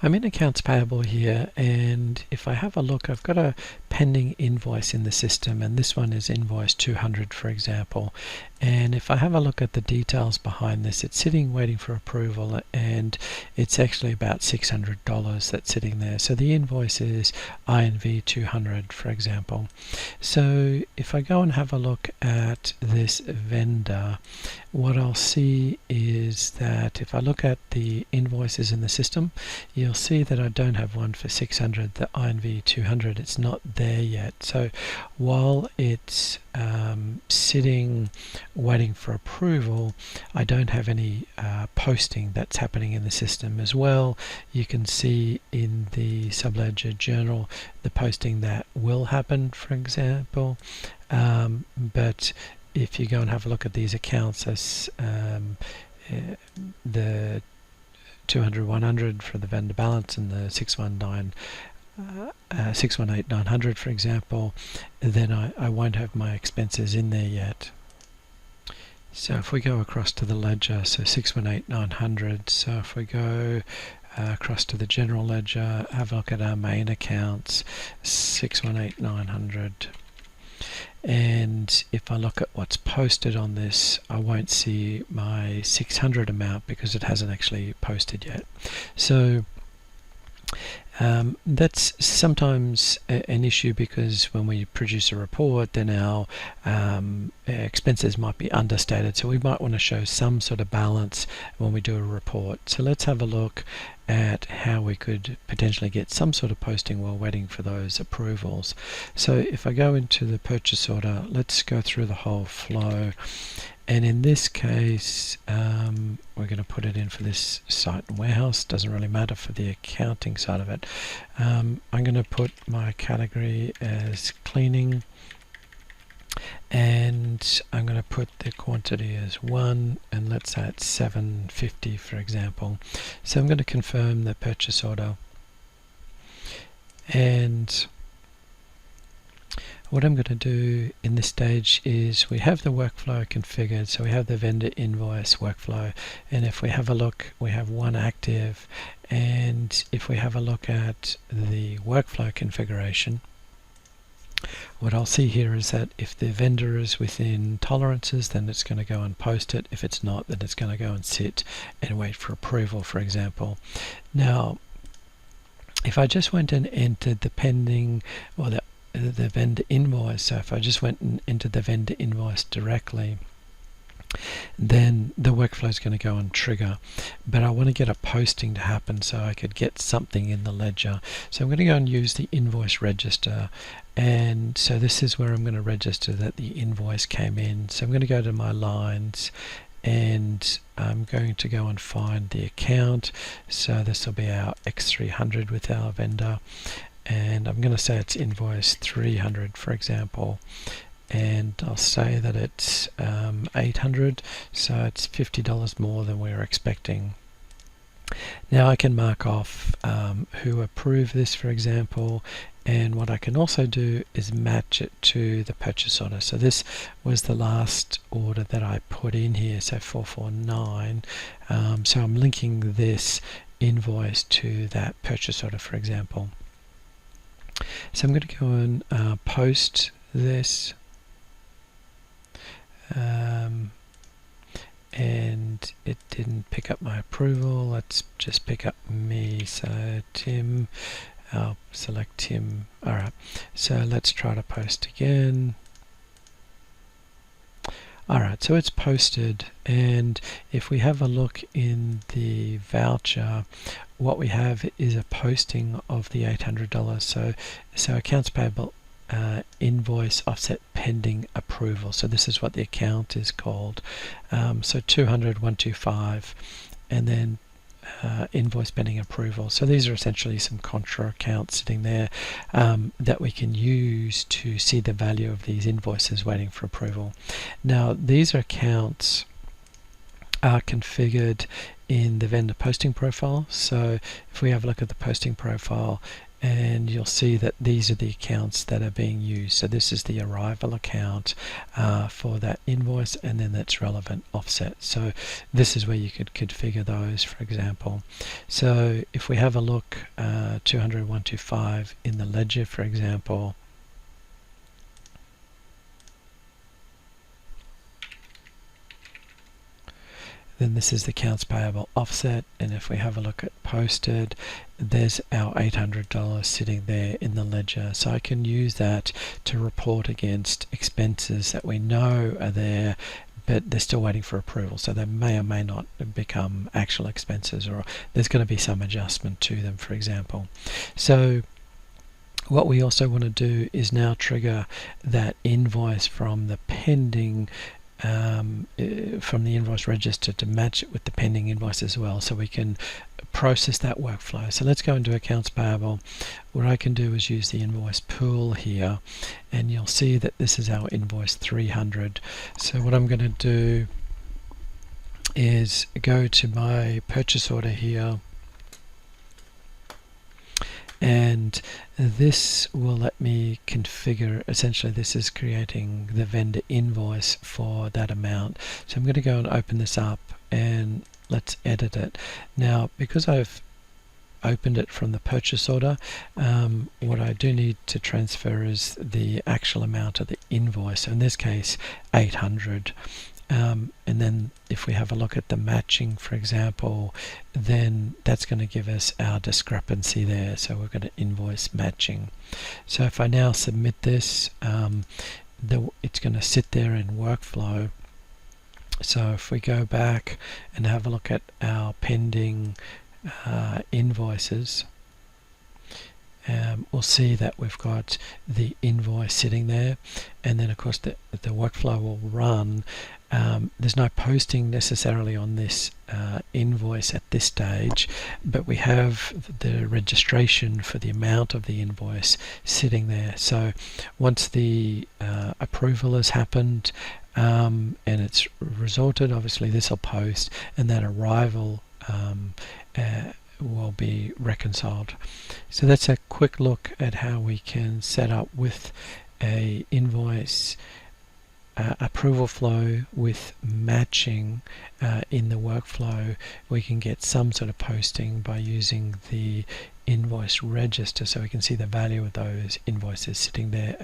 I'm in accounts payable here, and if I have a look, I've got a pending invoice in the system, and this one is invoice 200, for example. And if I have a look at the details behind this, it's sitting waiting for approval, and it's actually about $600 that's sitting there. So the invoice is INV 200, for example. So if I go and have a look at this vendor, what I'll see is that if I look at the invoices in the system, you'll see that I don't have one for 600, the INV 200, it's not there yet. So while it's sitting waiting for approval, I don't have any posting that's happening in the system as well. You can see in the subledger journal the posting that will happen, for example, but if you go and have a look at these accounts, as the 200 100 for the vendor balance and the 618 900, for example, then I won't have my expenses in there yet. So if we go across to the ledger, so 618 900, so if we go across to the general ledger, have a look at our main accounts, 618 900. And if I look at what's posted on this, I won't see my 600 amount because it hasn't actually posted yet. So that's sometimes an issue, because when we produce a report, then our expenses might be understated, so we might want to show some sort of balance when we do a report. So let's have a look at how we could potentially get some sort of posting while waiting for those approvals. So if I go into the purchase order, let's go through the whole flow. And in this case, we're going to put it in for this site and warehouse. Doesn't really matter for the accounting side of it. I'm going to put my category as cleaning, and I'm going to put the quantity as 1, and let's say it's 750, for example. So I'm going to confirm the purchase order, and what I'm going to do in this stage is we have the workflow configured, so we have the vendor invoice workflow, and if we have a look, we have one active, and if we have a look at the workflow configuration, what I'll see here is that if the vendor is within tolerances, then it's going to go and post it. If it's not, then it's going to go and sit and wait for approval, for example. Now, if I just went and entered the pending, or the vendor invoice, so if I just went and entered the vendor invoice directly, then the workflow is going to go and trigger. But I want to get a posting to happen so I could get something in the ledger. So I'm going to go and use the invoice register, and so this is where I'm going to register that the invoice came in. So I'm going to go to my lines, and I'm going to go and find the account. So this will be our X300 with our vendor, and I'm going to say it's invoice 300, for example, and I'll say that it's 800, so it's $50 more than we were expecting. Now I can mark off who approved this, for example, and what I can also do is match it to the purchase order. So this was the last order that I put in here, so 449. So I'm linking this invoice to that purchase order, for example. So I'm going to go and post this, and it didn't pick up my approval. Let's just pick up me. So Tim, I'll select Tim. Alright, so let's try to post again. Alright, so it's posted, and if we have a look in the voucher, what we have is a posting of the $800. So accounts payable invoice offset pending approval. So this is what the account is called. So 200 125, and then invoice pending approval. So these are essentially some contra accounts sitting there that we can use to see the value of these invoices waiting for approval. Now these accounts are configured in the vendor posting profile. So if we have a look at the posting profile, and you'll see that these are the accounts that are being used. So this is the arrival account for that invoice, and then that's relevant offset. So this is where you could configure those, for example. So if we have a look, 200 125 in the ledger, for example, then this is the accounts payable offset, and if we have a look at posted, there's our $800 sitting there in the ledger. So I can use that to report against expenses that we know are there, but they're still waiting for approval, so they may or may not become actual expenses, or there's going to be some adjustment to them, for example. So what we also want to do is now trigger that invoice from the pending from the invoice register to match it with the pending invoice as well, so we can process that workflow. So let's go into accounts payable. What I can do is use the invoice pool here, and you'll see that this is our invoice 300. So what I'm going to do is go to my purchase order here, and this will let me configure, essentially this is creating the vendor invoice for that amount. So I'm going to go and open this up, and let's edit it. Now, because I've opened it from the purchase order, what I do need to transfer is the actual amount of the invoice, so in this case 800. And then if we have a look at the matching, for example, then that's going to give us our discrepancy there. So we're going to invoice matching. So if I now submit this, it's going to sit there in workflow. So if we go back and have a look at our pending invoices, we'll see that we've got the invoice sitting there, and then of course the workflow will run. There's no posting necessarily on this invoice at this stage, but we have the registration for the amount of the invoice sitting there. So once the approval has happened and it's resorted, obviously this will post, and that arrival will be reconciled. So that's a quick look at how we can set up with a invoice approval flow with matching in the workflow. We can get some sort of posting by using the invoice register, so we can see the value of those invoices sitting there